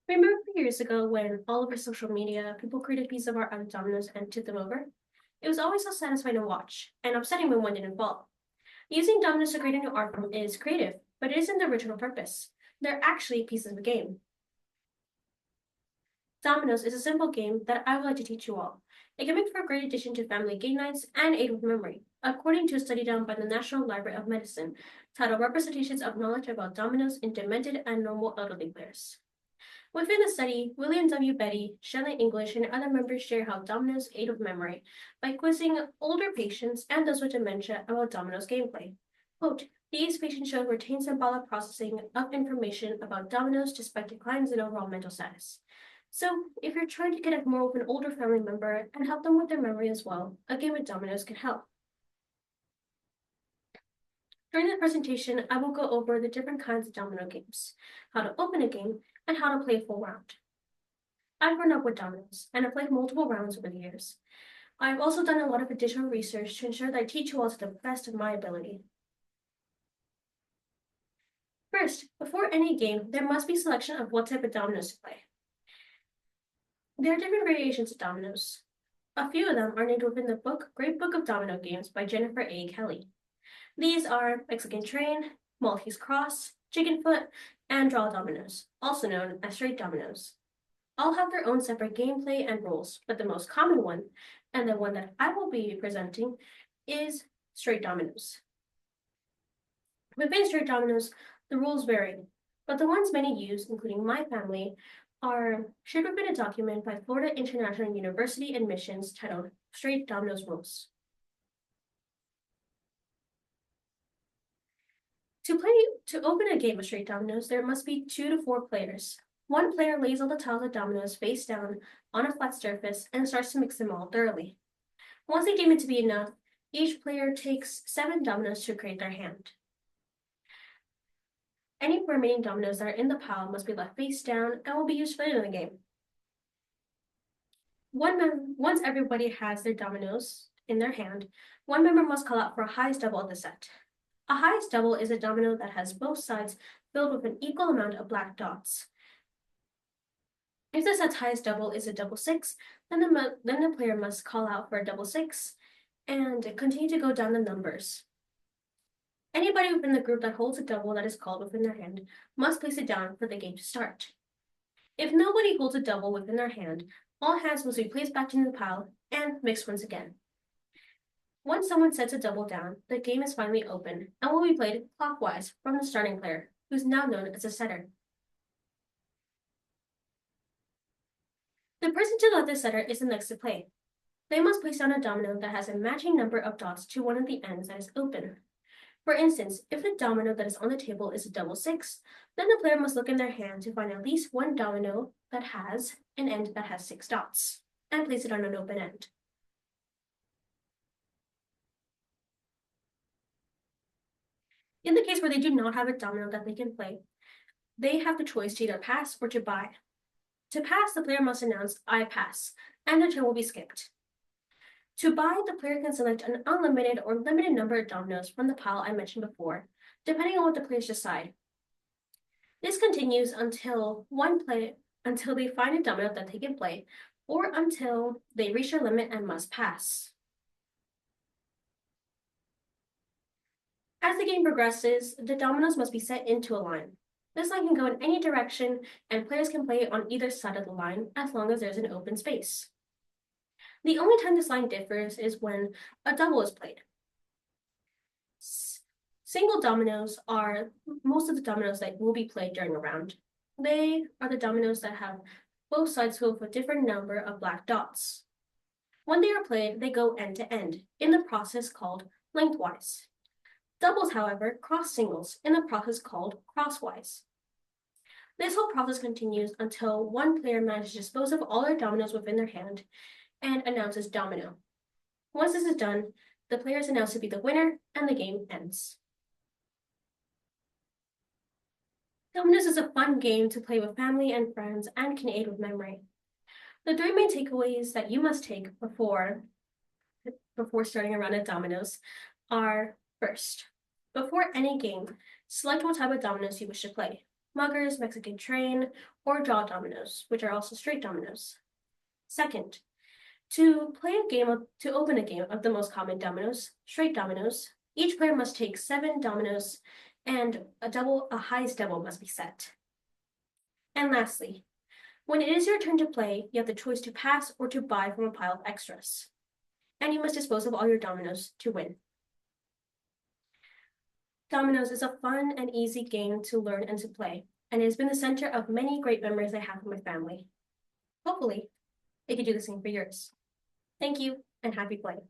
Remember a few years ago when all over social media, people created pieces of art out of dominoes and tipped them over? It was always so satisfying to watch, and upsetting when one didn't fall. Using dominoes to create a new art form is creative, but it isn't the original purpose. They're actually pieces of a game. Dominoes is a simple game that I would like to teach you all. It can make for a great addition to family game nights and aid with memory, according to a study done by the National Library of Medicine titled Representations of Knowledge About Dominoes in Demented and Normal Elderly Players. Within the study, William W. Betty, Shelley English, and other members share how dominoes aid with memory by quizzing older patients and those with dementia about dominoes gameplay. Quote, these patients show retained symbolic processing of information about dominoes despite declines in overall mental status. So, if you're trying to connect more with an older family member and help them with their memory as well, a game with dominoes can help. During the presentation, I will go over the different kinds of domino games, how to open a game, and how to play a full round. I've grown up with dominoes, and I've played multiple rounds over the years. I've also done a lot of additional research to ensure that I teach you all to the best of my ability. First, before any game, there must be selection of what type of dominoes to play. There are different variations of dominoes. A few of them are named within the Great Book of Domino Games by Jennifer A. Kelly. These are Mexican Train, Maltese Cross, Chicken Foot, and Draw Dominoes, also known as straight dominoes. All have their own separate gameplay and rules, but the most common one, and the one that I will be presenting, is straight dominoes. Within straight dominoes, the rules vary, but the ones many use, including my family, are shared within a document by Florida International University Admissions titled Straight Dominoes Rules. To open a game of straight dominoes, there must be 2 to 4 players. One player lays all the tiles of dominoes face down on a flat surface and starts to mix them all thoroughly. Once they deem it to be enough, each player takes 7 dominoes to create their hand. Any remaining dominoes that are in the pile must be left face down and will be used later in the game. Once everybody has their dominoes in their hand, one member must call out for a highest double of the set. A highest double is a domino that has both sides filled with an equal amount of black dots. If the set's highest double is a double 6, then the player must call out for a double 6 and continue to go down the numbers. Anybody within the group that holds a double that is called within their hand must place it down for the game to start. If nobody holds a double within their hand, all hands must be placed back into the pile and mixed once again. Once someone sets a double down, the game is finally open and will be played clockwise from the starting player, who is now known as a setter. The person to let the setter is the next to play. They must place down a domino that has a matching number of dots to one of the ends that is open. For instance, if the domino that is on the table is a double 6, then the player must look in their hand to find at least one domino that has an end that has 6 dots, and place it on an open end. In the case where they do not have a domino that they can play, they have the choice to either pass or to buy. To pass, the player must announce, I pass, and their turn will be skipped. To buy, the player can select an unlimited or limited number of dominoes from the pile I mentioned before, depending on what the players decide. This continues until they find a domino that they can play, or until they reach their limit and must pass. As the game progresses, the dominoes must be set into a line. This line can go in any direction, and players can play on either side of the line as long as there's an open space. The only time this line differs is when a double is played. Single dominoes are most of the dominoes that will be played during a round. They are the dominoes that have both sides filled with a different number of black dots. When they are played, they go end to end, in the process called lengthwise. Doubles, however, cross singles in the process called crosswise. This whole process continues until one player manages to dispose of all their dominoes within their hand and announces domino. Once this is done, the player is announced to be the winner and the game ends. Dominos is a fun game to play with family and friends and can aid with memory. The 3 main takeaways that you must take before starting a round of dominoes are, first, before any game, select what type of dominoes you wish to play. muggers, Mexican train, or draw dominoes, which are also straight dominoes. Second, to open a game of the most common dominoes, straight dominoes, each player must take 7 dominoes and a highest double must be set. And lastly, when it is your turn to play, you have the choice to pass or to buy from a pile of extras. And you must dispose of all your dominoes to win. Dominoes is a fun and easy game to learn and to play, and it has been the center of many great memories I have with my family. Hopefully, it could do the same for yours. Thank you, and happy playing.